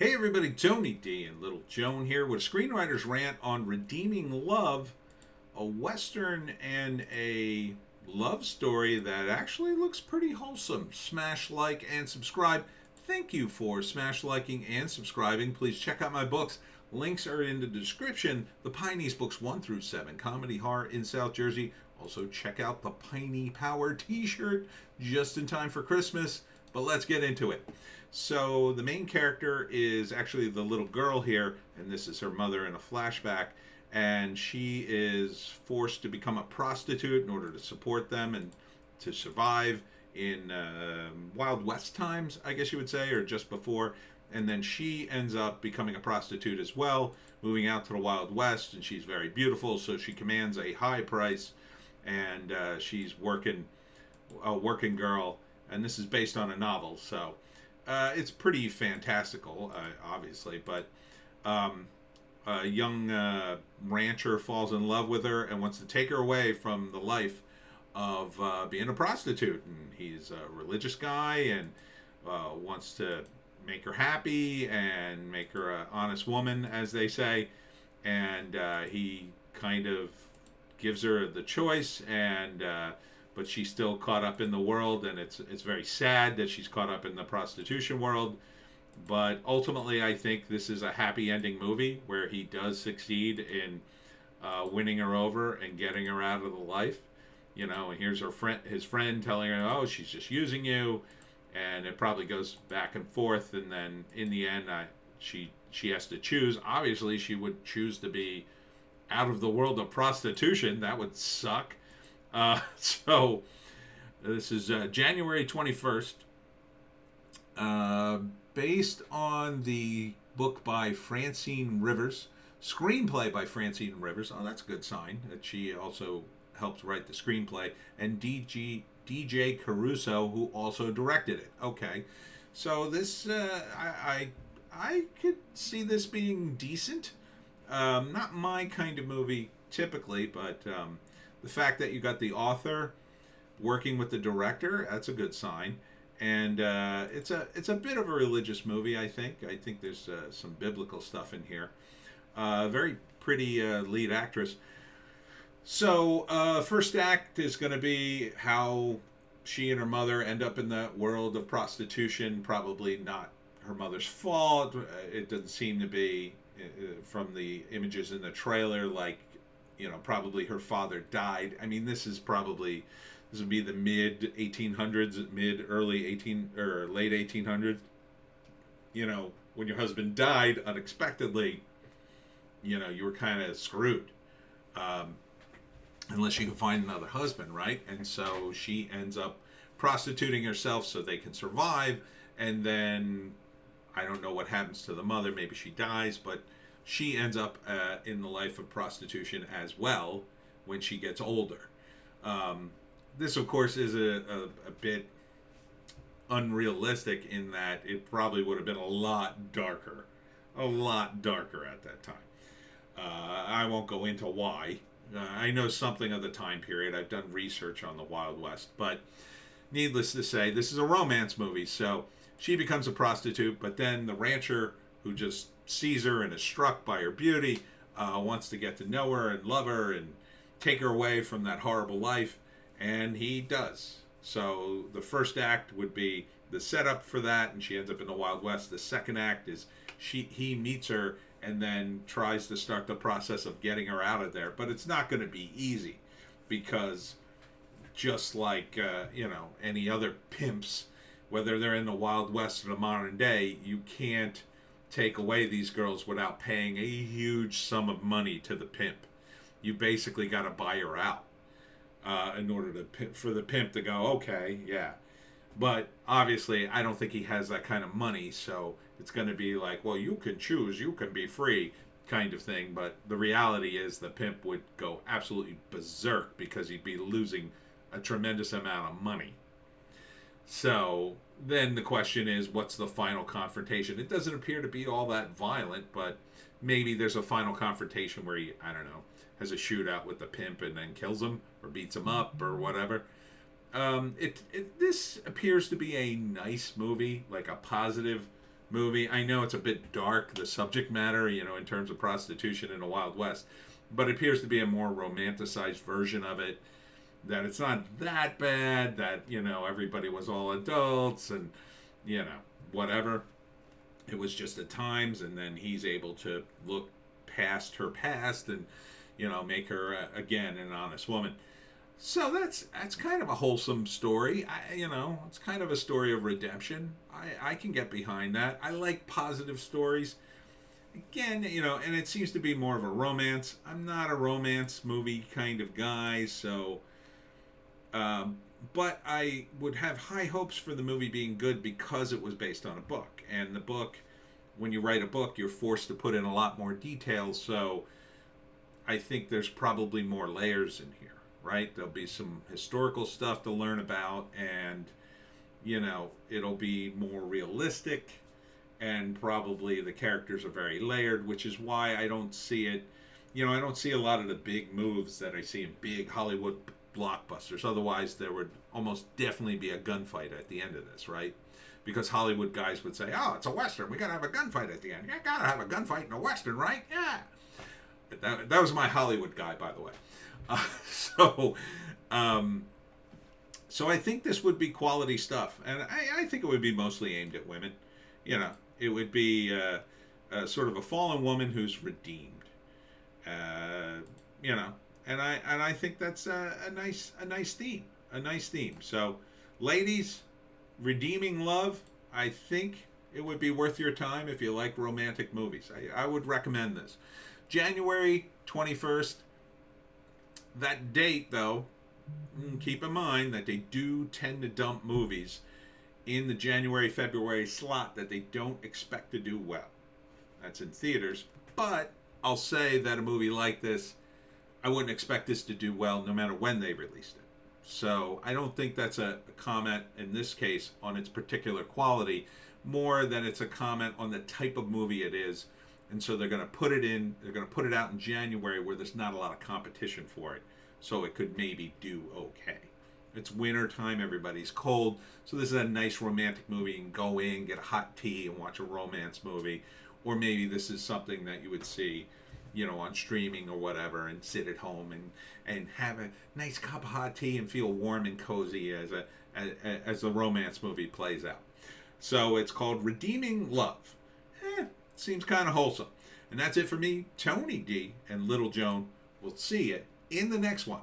Hey everybody, Tony D and Little Joan here with Screenwriter's Rant on Redeeming Love, a Western and a love story that actually looks pretty wholesome. Smash like and subscribe. Thank you for smash liking and subscribing. Please check out my books. Links are in the description. The Pineys books 1 through 7, comedy horror in South Jersey. Also check out the Piney Power t-shirt just in time for Christmas. But let's get into it. So the main character is actually the little girl here, and this is her mother in a flashback, and she is forced to become a prostitute in order to support them and to survive in Wild West times, I guess you would say, or just before. And then she ends up becoming a prostitute as well, moving out to the Wild West, and she's very beautiful, so she commands a high price, and she's a working girl, and this is based on a novel, so it's pretty fantastical, obviously, but a young rancher falls in love with her and wants to take her away from the life of being a prostitute. And he's a religious guy and wants to make her happy and make her an honest woman, as they say. And he kind of gives her the choice, and but she's still caught up in the world, and it's very sad that she's caught up in the prostitution world. But ultimately, I think this is a happy ending movie where he does succeed in winning her over and getting her out of the life. You know, and here's his friend telling her, "Oh, she's just using you," and it probably goes back and forth. And then in the end, she has to choose. Obviously, she would choose to be out of the world of prostitution. That would suck. So this is January 21st, based on the book by Francine Rivers, screenplay by Francine Rivers. Oh, that's a good sign that she also helped write the screenplay, and DJ Caruso, who also directed it. Okay, so this I could see this being decent. Not my kind of movie typically, but the fact that you got the author working with the director, that's a good sign. And it's a bit of a religious movie, I think. I think there's some biblical stuff in here. Very pretty lead actress. So first act is going to be how she and her mother end up in the world of prostitution. Probably not her mother's fault. It doesn't seem to be, from the images in the trailer, like, you know, probably her father died. I mean, this would be the mid 1800s, early 18 or late 1800s. You know, when your husband died unexpectedly, you know, you were kind of screwed, unless you can find another husband, right? And so she ends up prostituting herself so they can survive. And then I don't know what happens to the mother. Maybe she dies, but she ends up in the life of prostitution as well when she gets older. This, of course, is a bit unrealistic in that it probably would have been a lot darker at that time. I won't go into why. I know something of the time period. I've done research on the Wild West, but needless to say, this is a romance movie. So she becomes a prostitute, but then the rancher, who just sees her and is struck by her beauty, wants to get to know her and love her and take her away from that horrible life, and he does. So the first act would be the setup for that, and she ends up in the Wild West. The second act is he meets her and then tries to start the process of getting her out of there. But it's not going to be easy, because just like you know, any other pimps, whether they're in the Wild West or the modern day, you can't take away these girls without paying a huge sum of money to the pimp. You basically got to buy her out in order for the pimp to go, okay, yeah. But obviously, I don't think he has that kind of money, so it's going to be like, well, you can choose, you can be free, kind of thing. But the reality is the pimp would go absolutely berserk because he'd be losing a tremendous amount of money. So then the question is, what's the final confrontation? It doesn't appear to be all that violent, but maybe there's a final confrontation where he, I don't know, has a shootout with the pimp and then kills him or beats him up or whatever. This appears to be a nice movie, like a positive movie. I know it's a bit dark, the subject matter, in terms of prostitution in the Wild West, but it appears to be a more romanticized version of it. That it's not that bad, that, everybody was all adults and, whatever. It was just at times, and then he's able to look past her past and, make her, again, an honest woman. So that's kind of a wholesome story. It's kind of a story of redemption. I can get behind that. I like positive stories. Again, and it seems to be more of a romance. I'm not a romance movie kind of guy, so... but I would have high hopes for the movie being good because it was based on a book. And the book, when you write a book, you're forced to put in a lot more details, so I think there's probably more layers in here. Right? There'll be some historical stuff to learn about, and, it'll be more realistic, and probably the characters are very layered, which is why I don't see it, I don't see a lot of the big moves that I see in big Hollywood blockbusters. Otherwise, there would almost definitely be a gunfight at the end of this, right? Because Hollywood guys would say, oh, it's a Western, we gotta have a gunfight at the end. You gotta have a gunfight in a Western, right? Yeah. That was my Hollywood guy, by the way. So I think this would be quality stuff, and I think it would be mostly aimed at women. It would be sort of a fallen woman who's redeemed. And I think that's a nice theme. So, ladies, redeeming love. I think it would be worth your time if you like romantic movies. I would recommend this. January 21st. That date, though, keep in mind that they do tend to dump movies in the January-February slot that they don't expect to do well. That's in theaters. But I'll say that a movie like this, I wouldn't expect this to do well no matter when they released it. So I don't think that's a comment, in this case, on its particular quality, more than it's a comment on the type of movie it is. And so they're going to put it out in January where there's not a lot of competition for it. So it could maybe do okay. It's winter time, everybody's cold. So this is a nice romantic movie. You can go in, get a hot tea, and watch a romance movie. Or maybe this is something that you would see, on streaming or whatever, and sit at home and have a nice cup of hot tea and feel warm and cozy as the romance movie plays out. So it's called Redeeming Love. Seems kind of wholesome. And that's it for me, Tony D, and Little Joan. We'll see you in the next one.